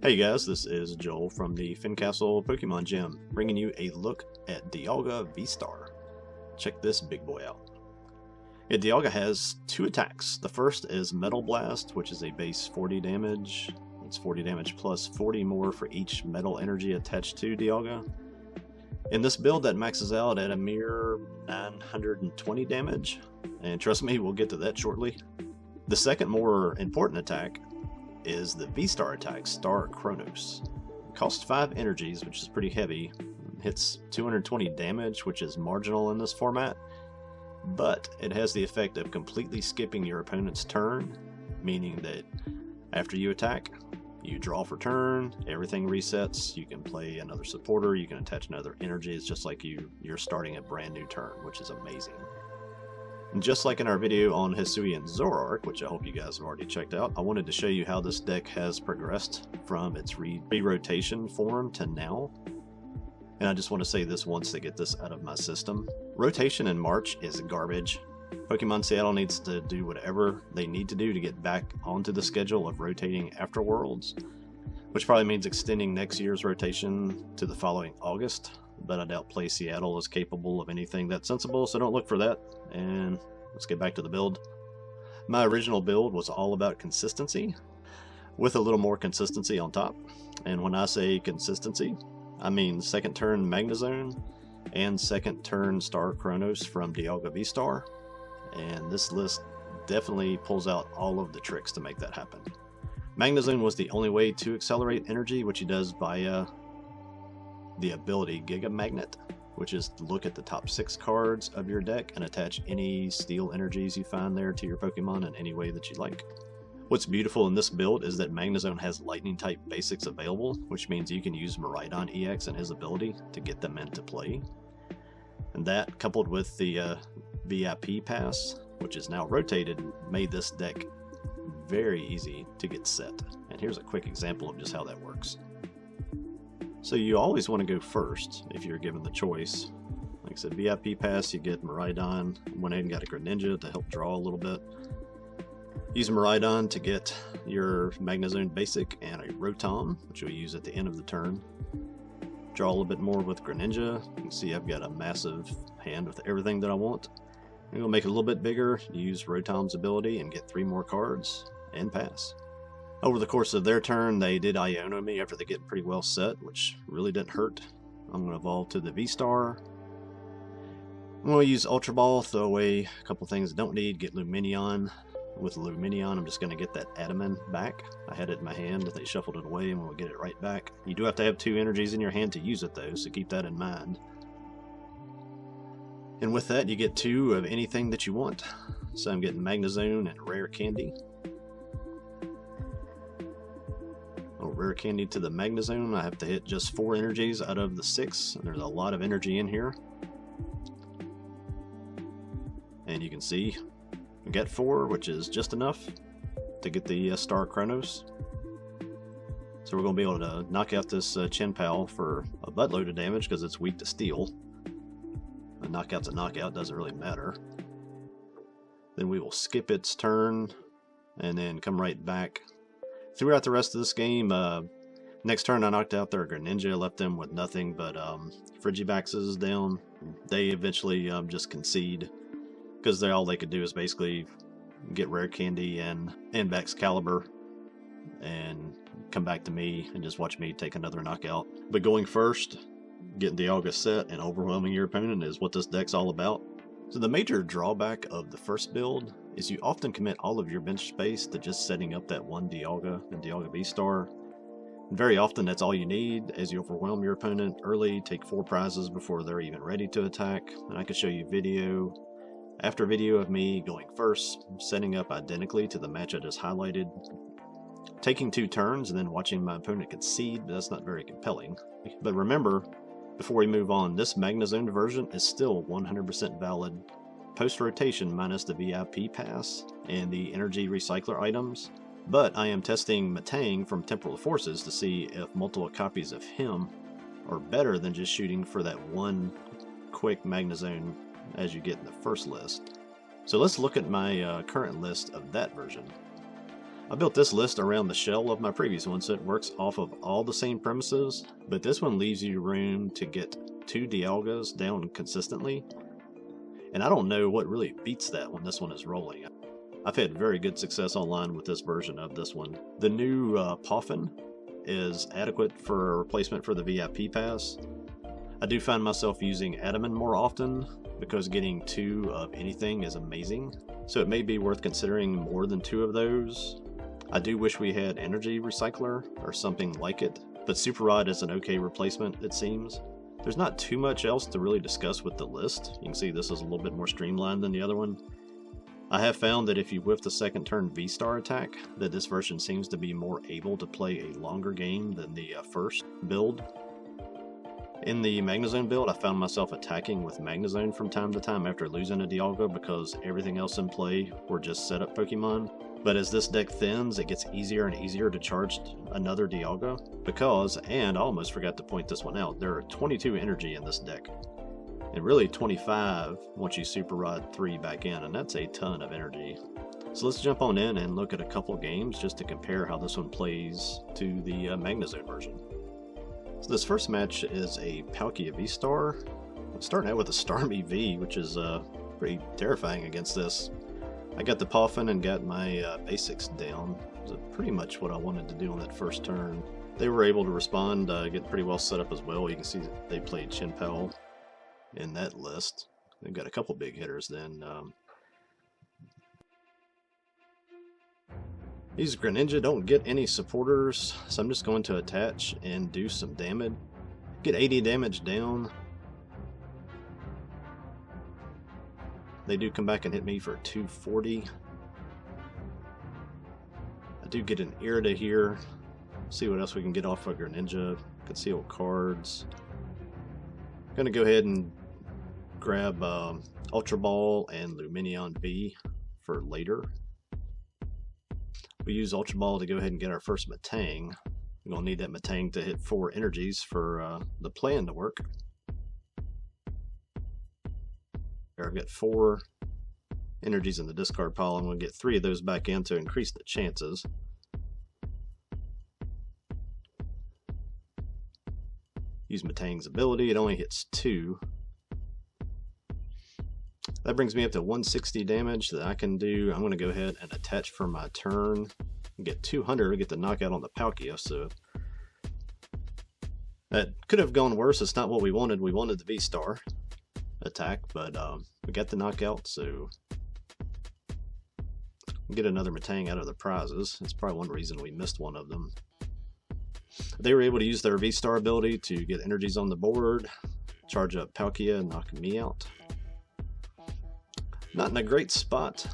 Hey guys, this is Joel from the Fincastle Pokemon Gym, bringing you a look at Dialga VSTAR. Check this big boy out. Yeah, Dialga has two attacks. The first is Metal Blast, which is a base 40 damage. It's 40 damage plus 40 more for each metal energy attached to Dialga. In this build, that maxes out at a mere 920 damage, and trust me, we'll get to that shortly. The second more important attack is the V-Star attack, Star Chronos. It costs 5 energies, which is pretty heavy. It hits 220 damage, which is marginal in this format, but it has the effect of completely skipping your opponent's turn, meaning that after you attack, you draw for turn, everything resets, you can play another supporter, you can attach another energy. It's just like you're starting a brand new turn, which is amazing. And just like in our video on Hisui and Zoroark, which I hope you guys have already checked out, I wanted to show you how this deck has progressed from its re-rotation form to now. And I just want to say this once to get this out of my system. Rotation in March is garbage. Pokemon Seattle needs to do whatever they need to do to get back onto the schedule of rotating after Worlds, which probably means extending next year's rotation to the following August. But I doubt Play Seattle is capable of anything that sensible, so don't look for that, and let's get back to the build. My original build was all about consistency, with a little more consistency on top, and when I say consistency, I mean second turn Magnezone and second turn Star Chronos from Dialga VSTAR, and this list definitely pulls out all of the tricks to make that happen. Magnezone was the only way to accelerate energy, which he does via the ability Giga Magnet, which is to look at the top 6 cards of your deck and attach any steel energies you find there to your Pokemon in any way that you like. What's beautiful in this build is that Magnezone has lightning type basics available, which means you can use Miraidon EX and his ability to get them into play. And that, coupled with the VIP pass, which is now rotated, made this deck very easy to get set. And here's a quick example of just how that works. So you always want to go first if you're given the choice. Like I said, VIP pass, you get Miraidon. Went ahead and got a Greninja to help draw a little bit. Use Miraidon to get your Magnezone basic and a Rotom, which you'll use at the end of the turn. Draw a little bit more with Greninja. You can see I've got a massive hand with everything that I want. I'm going to make it a little bit bigger, use Rotom's ability and get 3 more cards, and pass. Over the course of their turn, they did Iono me after they get pretty well set, which really didn't hurt. I'm going to evolve to the V-Star. I'm going to use Ultra Ball, throw away a couple things I don't need, get Lumineon. With Lumineon, I'm just going to get that Adaman back. I had it in my hand, they shuffled it away, and we'll get it right back. You do have to have 2 energies in your hand to use it though, so keep that in mind. And with that, you get 2 of anything that you want. So I'm getting Magnezone and Rare Candy. Rare Candy to the Magnezone. I have to hit just 4 energies out of the 6, and there's a lot of energy in here. And you can see I got 4, which is just enough to get the Star Chronos. So we're going to be able to knock out this Chinpal for a buttload of damage because it's weak to steel. A knockout's a knockout, doesn't really matter. Then we will skip its turn and then come right back. Throughout the rest of this game, next turn I knocked out their Greninja, left them with nothing but Frigivaxes down. They eventually just concede, because all they could do is basically get Rare Candy and Excalibur and come back to me and just watch me take another knockout. But going first, getting Dialga set and overwhelming your opponent is what this deck's all about. So the major drawback of the first build is you often commit all of your bench space to just setting up that one Dialga and Dialga V-Star. Very often that's all you need as you overwhelm your opponent early, take 4 prizes before they're even ready to attack. And I can show you video after video of me going first, setting up identically to the match I just highlighted, taking 2 turns and then watching my opponent concede, but that's not very compelling. But remember, before we move on, this Magnezone version is still 100% valid post-rotation minus the VIP pass and the energy recycler items, but I am testing Metang from Temporal Forces to see if multiple copies of him are better than just shooting for that one quick Magnezone as you get in the first list. So let's look at my current list of that version. I built this list around the shell of my previous one, so it works off of all the same premises, but this one leaves you room to get 2 Dialgas down consistently, and I don't know what really beats that when this one is rolling. I've had very good success online with this version of this one. The new Poffin is adequate for a replacement for the VIP pass. I do find myself using Adaman more often because getting 2 of anything is amazing, so it may be worth considering more than 2 of those. I do wish we had Energy Recycler or something like it, but Super Rod is an okay replacement, it seems. There's not too much else to really discuss with the list. You can see this is a little bit more streamlined than the other one. I have found that if you whiff the second turn V-Star attack, that this version seems to be more able to play a longer game than the first build. In the Magnezone build, I found myself attacking with Magnezone from time to time after losing a Dialga because everything else in play were just setup Pokemon. But as this deck thins, it gets easier and easier to charge another Dialga because, and I almost forgot to point this one out, there are 22 energy in this deck. And really 25 once you Super Rod 3 back in, and that's a ton of energy. So let's jump on in and look at a couple games just to compare how this one plays to the Magnezone version. So this first match is a Palkia V-Star. I'm starting out with a Starmie V, which is pretty terrifying against this. I got the Poffin and got my basics down. It was pretty much what I wanted to do on that first turn. They were able to respond, get pretty well set up as well. You can see that they played Chinpel in that list. They've got a couple big hitters then. These Greninja don't get any supporters, so I'm just going to attach and do some damage. Get 80 damage down. They do come back and hit me for 240. I do get an Irida here. See what else we can get off of Greninja. Conceal cards. I'm going to go ahead and grab Ultra Ball and Lumineon V for later. We use Ultra Ball to go ahead and get our first Metang. We're going to need that Metang to hit 4 energies for the plan to work. There, I've got 4 energies in the discard pile. I'm going to get 3 of those back in to increase the chances. Use Metang's ability. It only hits 2. That brings me up to 160 damage that I can do. I'm going to go ahead and attach for my turn. Get 200 to get the knockout on the Palkia. So that could have gone worse. It's not what we wanted. We wanted the V-Star attack, but we got the knockout, so get another Metang out of the prizes. That's probably one reason we missed one of them. They were able to use their V-Star ability to get energies on the board, charge up Palkia, and knock me out. Not in a great spot.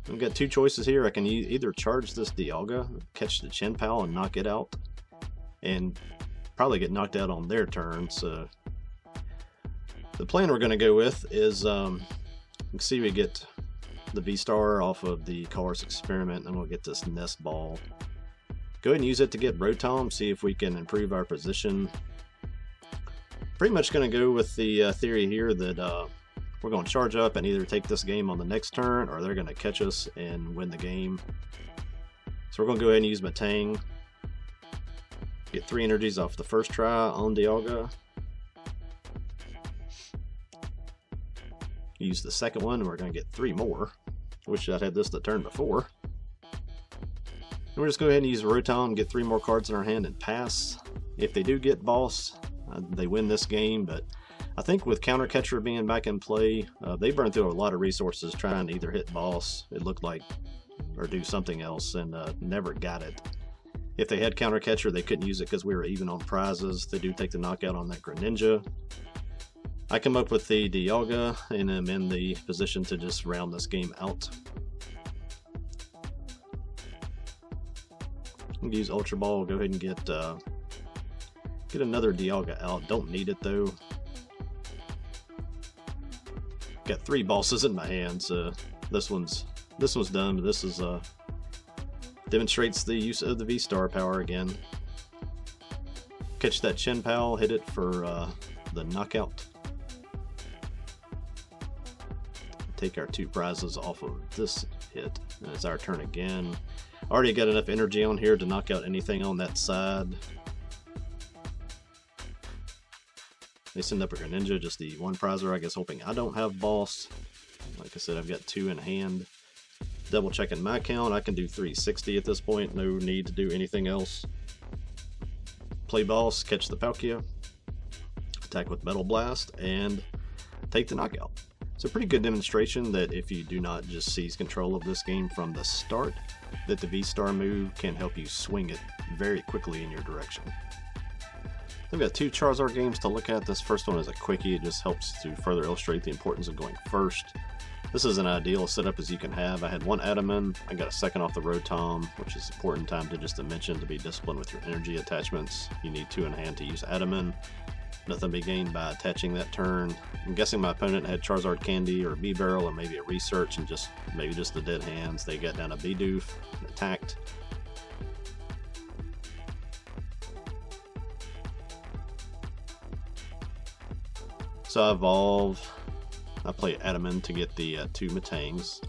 I've got 2 choices here. I can either charge this Dialga, catch the Chinpal and knock it out, and probably get knocked out on their turn. So the plan we're going to go with is, you can see we get the V-Star off of the Color's Experiment, and we'll get this Nest Ball. Go ahead and use it to get Rotom, see if we can improve our position. Pretty much going to go with the theory here that we're going to charge up and either take this game on the next turn, or they're going to catch us and win the game. So we're going to go ahead and use Metang. Get 3 energies off the first try on Dialga. Use the second one, and we're going to get 3 more. Wish I'd had this the turn before. And we're just going to go ahead and use Rotom, get 3 more cards in our hand, and pass. If they do get Boss, they win this game, but I think with Counter Catcher being back in play, they burned through a lot of resources trying to either hit Boss, it looked like, or do something else, and never got it. If they had Counter Catcher, they couldn't use it because we were even on prizes. They do take the knockout on that Greninja. I come up with the Dialga, and I'm in the position to just round this game out. Use Ultra Ball, go ahead and get another Dialga out. Don't need it though. Got 3 bosses in my hand, so this one's done. But this is demonstrates the use of the V-Star power again. Catch that Chinpal, hit it for the knockout. Take our 2 prizes off of this hit, and it's our turn again. Already got enough energy on here to knock out anything on that side. They send up a Greninja, just the one prizer, I guess, hoping I don't have boss. Like I said, I've got 2 in hand. Double checking my count, I can do 360 at this point, no need to do anything else. Play boss, catch the Palkia, attack with Metal Blast, and take the knockout. It's a pretty good demonstration that if you do not just seize control of this game from the start, that the V-Star move can help you swing it very quickly in your direction. I've got 2 Charizard games to look at. This first one is a quickie. It just helps to further illustrate the importance of going first. This is an ideal setup as you can have. I had 1 Adaman. I got a second off the Rotom, which is important time to just mention to be disciplined with your energy attachments. You need 2 in hand to use Adaman. Nothing be gained by attaching that turn. I'm guessing my opponent had Charizard Candy or B-Barrel or maybe a Research and maybe just the dead hands. They got down a Bidoof and attacked. So I evolve. I play Adaman to get the 2 Metangs.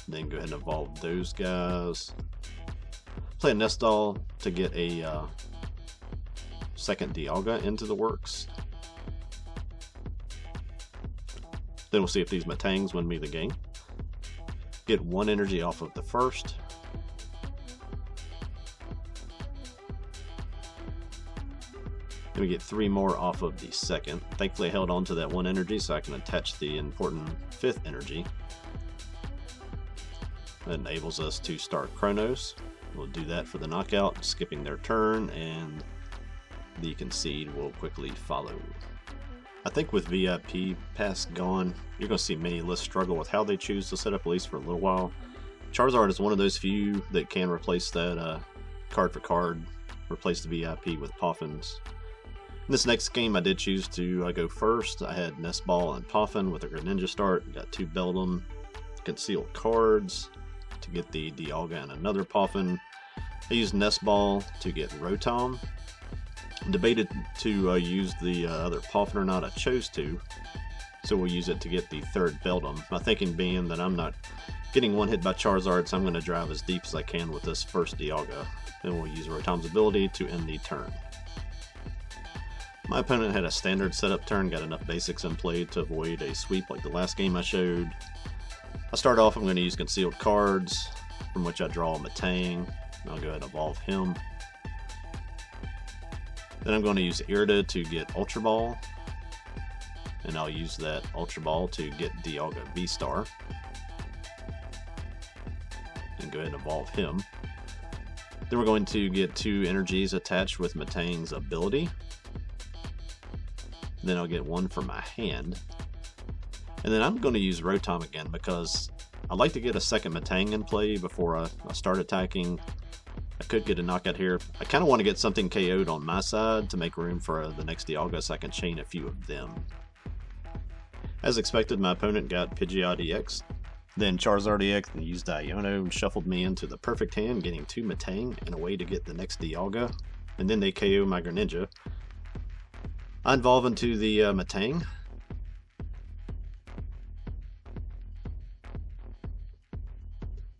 Then go ahead and evolve those guys. Play a Nestal to get a second Dialga into the works. Then we'll see if these Metangs win me the game. Get 1 energy off of the first. Then we get 3 more off of the second. Thankfully I held on to that 1 energy so I can attach the important 5th energy. That enables us to start Chronos. We'll do that for the knockout, skipping their turn, and the concede will quickly follow. I think with VIP Pass gone, you're going to see many lists struggle with how they choose to set up, at least for a little while. Charizard is one of those few that can replace that card for card, replace the VIP with Poffins. In this next game, I did choose to go first. I had Nest Ball and Poffin with a Greninja start. Got 2 Beldum, concealed cards to get the Dialga and another Poffin. I used Nest Ball to get Rotom. Debated to use the other Poffin or not. I chose to, so we'll use it to get the 3rd Beldum. My thinking being that I'm not getting one hit by Charizard, so I'm going to drive as deep as I can with this first Dialga. Then we'll use Rotom's ability to end the turn. My opponent had a standard setup turn, got enough basics in play to avoid a sweep like the last game I showed. I start off, I'm going to use concealed cards, from which I draw a Metang. I'll go ahead and evolve him. Then I'm going to use Irida to get Ultra Ball, and I'll use that Ultra Ball to get Dialga VSTAR, and go ahead and evolve him. Then we're going to get 2 energies attached with Metang's ability. Then I'll get 1 from my hand. And then I'm going to use Rotom again because I like to get a second Metang in play before I start attacking. I could get a knockout here. I kind of want to get something KO'd on my side to make room for the next Dialga so I can chain a few of them. As expected, my opponent got Pidgeot EX, then Charizard EX, and used Iono and shuffled me into the perfect hand, getting 2 Metang and a way to get the next Dialga. And then they KO my Greninja. I evolve into the Metang.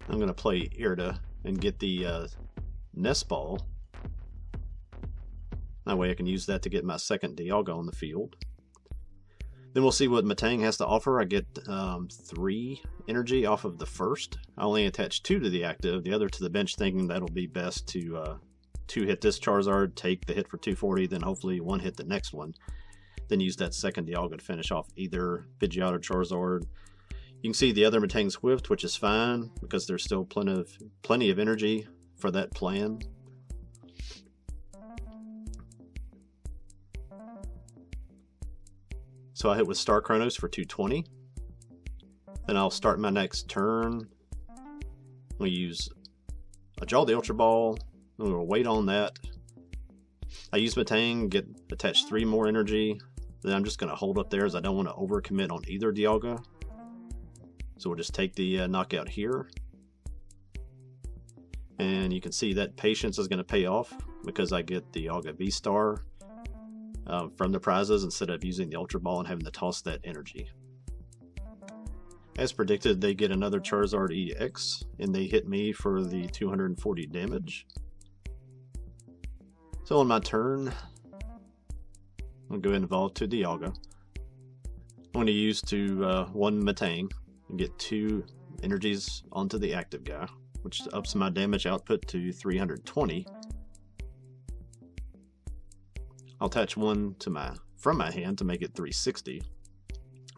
I'm going to play Irida and get the Nest Ball. That way I can use that to get my second Dialga on the field. Then we'll see what Metang has to offer. I get 3 energy off of the first. I only attach 2 to the active, the other to the bench, thinking that'll be best to 2-hit this Charizard, take the hit for 240, then hopefully 1-hit the next one. Then use that second Dialga to finish off either Pidgeot or Charizard. You can see the other Metang Swift, which is fine because there's still plenty of energy for that plan. So I hit with Star Chronos for 220. Then I'll start my next turn. I draw the Ultra Ball. We'll wait on that. I use Metang, attach 3 more energy. Then I'm just going to hold up there as I don't want to overcommit on either Dialga. So we'll just take the knockout here. And you can see that patience is going to pay off because I get the Dialga VSTAR from the prizes instead of using the Ultra Ball and having to toss that energy. As predicted, they get another Charizard EX, and they hit me for the 240 damage. So on my turn, I'm going to go ahead and evolve to Dialga. I'm going to use one Metang and get 2 energies onto the active guy, which ups my damage output to 320. I'll attach one to from my hand to make it 360.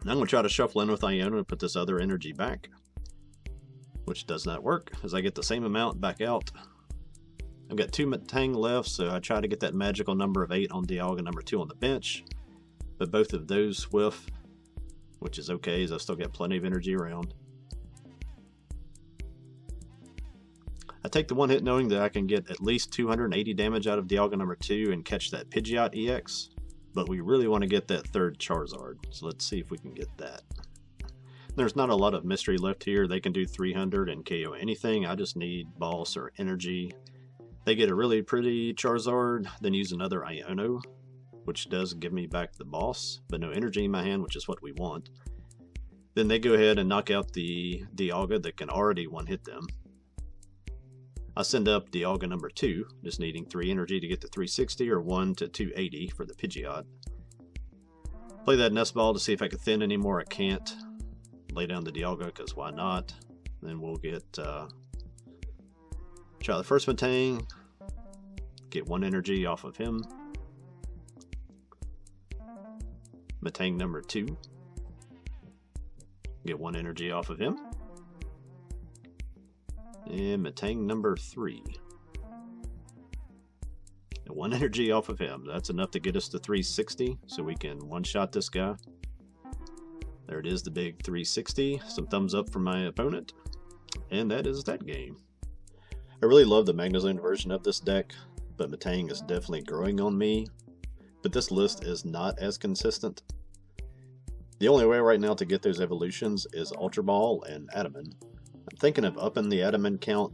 And I'm going to try to shuffle in with Iono and put this other energy back, which does not work, as I get the same amount back out. I've got 2 Metang left, so I try to get that magical number of 8 on Dialga number 2 on the bench, but both of those whiff, which is okay, as I've still got plenty of energy around. I take the one hit knowing that I can get at least 280 damage out of Dialga number 2 and catch that Pidgeot EX, but we really want to get that third Charizard, so let's see if we can get that. There's not a lot of mystery left here. They can do 300 and KO anything. I just need Boss or Energy. They get a really pretty Charizard, then use another Iono, which does give me back the Boss, but no energy in my hand, which is what we want. Then they go ahead and knock out the Dialga that can already one-hit them. I send up Dialga number 2, just needing 3 energy to get to 360 or 1 to 280 for the Pidgeot. Play that Nest Ball to see if I can thin any more. I can't. Lay down the Dialga, because why not? Then we'll get try the first Metang, get 1 energy off of him. Metang number 2, get 1 energy off of him. And Metang number 3, get 1 energy off of him. That's enough to get us to 360, so we can one-shot this guy. There it is, the big 360. Some thumbs up from my opponent. And that is that game. I really love the Magnezone version of this deck, but Metang is definitely growing on me. But this list is not as consistent. The only way right now to get those evolutions is Ultra Ball and Adaman. I'm thinking of upping the Adaman count,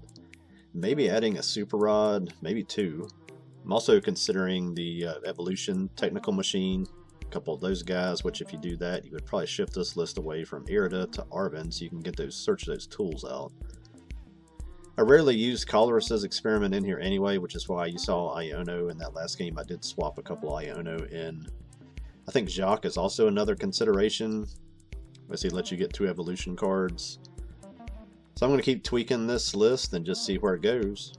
maybe adding a Super Rod, maybe 2. I'm also considering the evolution Technical Machine, a couple of those guys, which if you do that, you would probably shift this list away from Irida to Arven, so you can get search those tools out. I rarely use Colorus's experiment in here anyway, which is why you saw Iono in that last game. I did swap a couple Iono in. I think Jacques is also another consideration, as he lets you get 2 evolution cards. So I'm going to keep tweaking this list and just see where it goes.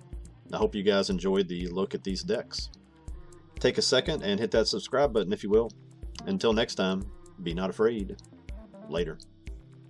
I hope you guys enjoyed the look at these decks. Take a second and hit that subscribe button if you will. Until next time, be not afraid. Later.